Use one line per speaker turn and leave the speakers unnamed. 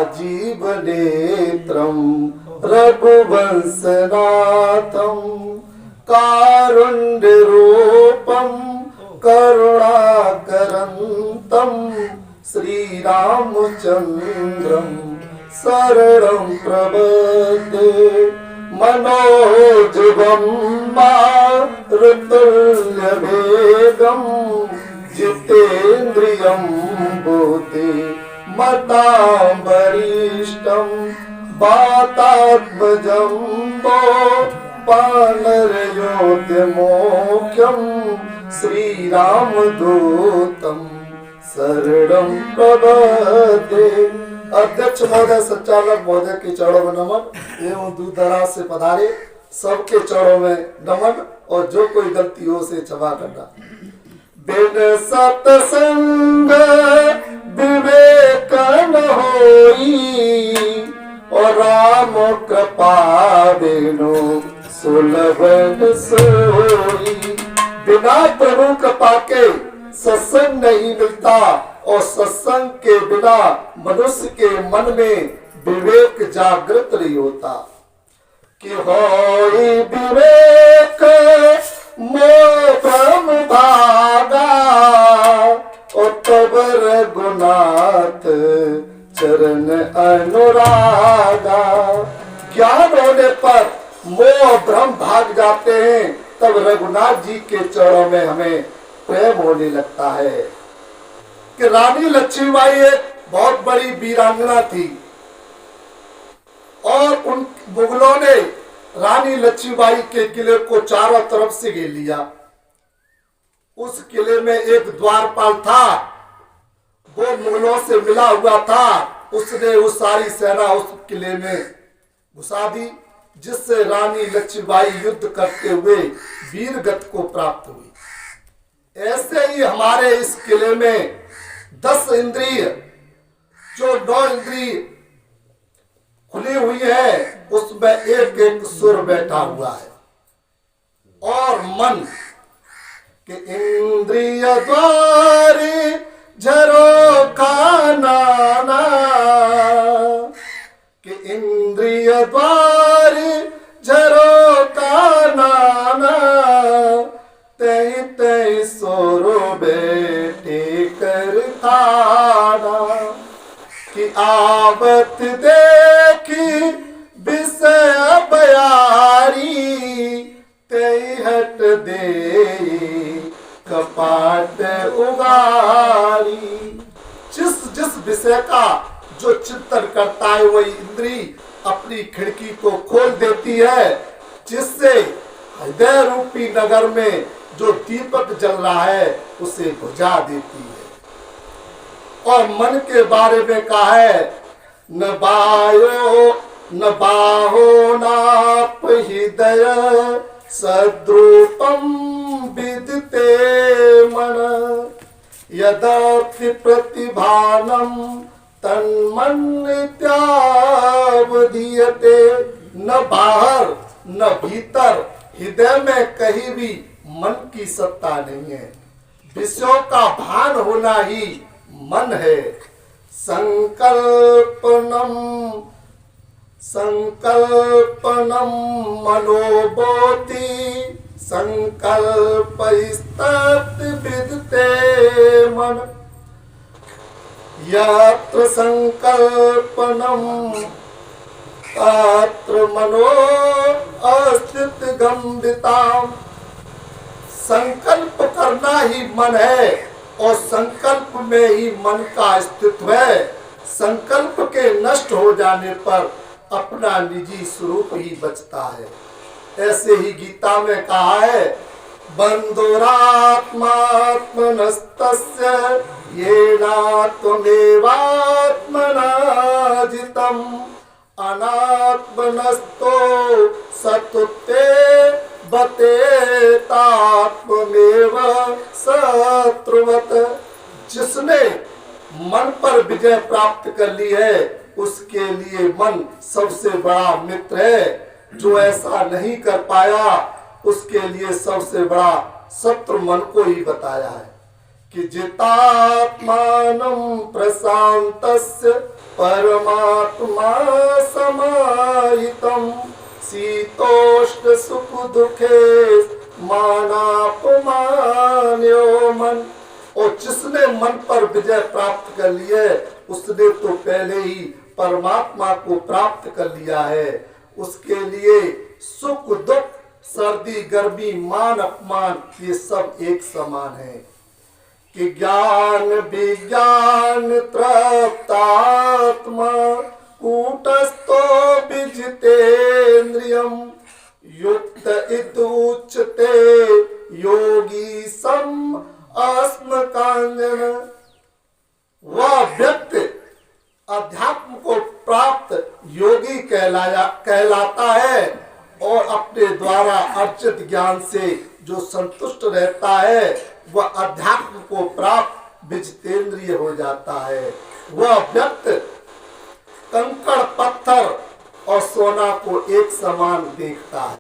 राजीव नेत्रम रघुवंशनाथम कारुण्य रूपम करुणाकरंतम श्री रामचंद्रम शरणं प्रपद्ये मनोजवं मारुतुल्यवेगं जितेन्द्रियं बुद्धिमतां वरिष्ठं वातात्मजं वो वानरयोधमुख्यं श्रीरामदूतं शरणं प्रपद्ये। अध्यक्ष महोदय, संचालक महोदय के चरणों में नमन एवं दूर दराज से पधारे सबके चरणों में नमन और जो कोई गलती हो उसे क्षमा करना। बिन सत्संग विवेक न होई और राम कृपा बिनु सुलभ न सोई। बिना प्रभु कृपा के सत्संग नहीं मिलता और सत्संग के बिना मनुष्य के मन में विवेक जागृत नहीं होता। कि होई विवेक मोह भ्रम भागा और तबर गुनाथ चरण अनुरागा। ज्ञान होने पर मोह भ्रम भाग जाते हैं, तब रघुनाथ जी के चरणों में हमें प्रेम होने लगता है। कि रानी लक्ष्मीबाई एक बहुत बड़ी वीरांगना थी और उन मुगलों ने रानी लक्ष्मीबाई के किले को चारों तरफ से घेर लिया। उस किले में एक द्वारपाल था, वो मुगलों से मिला हुआ था। उसने उस सारी सेना उस किले में घुसा दी, जिससे रानी लक्ष्मीबाई युद्ध करते हुए वीर गति को प्राप्त हुई। ऐसे ही हमारे इस किले में 10 इंद्रिय, जो 9 इंद्रिय खुली हुई है, उसमें एक एक सुर बैठा हुआ है। और मन के इंद्रिय द्वारे झरोखा नाना, के इंद्रिय द्वारे झरोखा नाना, तय तय सोरो बेटे कर थाना। कि आवत देखी विषय बयारी, तय हट दे कपाट उगारी। जिस जिस विषय का जो चिंतन करता है वही इंद्री अपनी खिड़की को खोल देती है, जिससे हृदय रूपी नगर में जो दीपक जल रहा है उसे बुझा देती है। और मन के बारे में कहा है, न बाहो नाप हृदय सद्रूपम विदिते मन, यदापि प्रतिभानम तन्मन्यत्यावधीयते। न बाहर न भीतर, हृदय में कहीं भी मन की सत्ता नहीं है। विषयों का भान होना ही मन है। संकल्पनम मनोबोधि संकल्प विदते मन। यत्र संकल्पनम तत्र मनो अस्तित्व गंभिताम। संकल्प करना ही मन है और संकल्प में ही मन का अस्तित्व है। संकल्प के नष्ट हो जाने पर अपना निजी स्वरूप ही बचता है। ऐसे ही गीता में कहा है, बंधुरात्मात्मनस्तस्य येनात्मेवात्मना जितम् अनात्मनस्तो सतुते बतेतात्ममेव शत्रुवत्। जिसने मन पर विजय प्राप्त कर ली है उसके लिए मन सबसे बड़ा मित्र है। जो ऐसा नहीं कर पाया उसके लिए सबसे बड़ा शत्रु मन को ही बताया है। कि जितात्मानं प्रशान्तस्य परमात्मा समाहितं शीतोष्ण सुख दुखे मानापमान्यो मन। और जिसने मन पर विजय प्राप्त कर लिया है उसने तो पहले ही परमात्मा को प्राप्त कर लिया है। उसके लिए सुख दुख सर्दी गर्मी मान अपमान ये सब एक समान है। कि ज्ञान विज्ञान तृप्तात्मा कूटस्थो विजितेन्द्रियम युक्त इतुच्यते योगी सम अस्मकांजन। वह व्यक्ति अध्यात्म को प्राप्त योगी कहलाता है और अपने द्वारा अर्जित ज्ञान से जो संतुष्ट रहता है वह अध्यात्म को प्राप्त विजितेंद्रिय हो जाता है। वह व्यक्ति कंकड़ पत्थर और सोना को एक समान देखता है।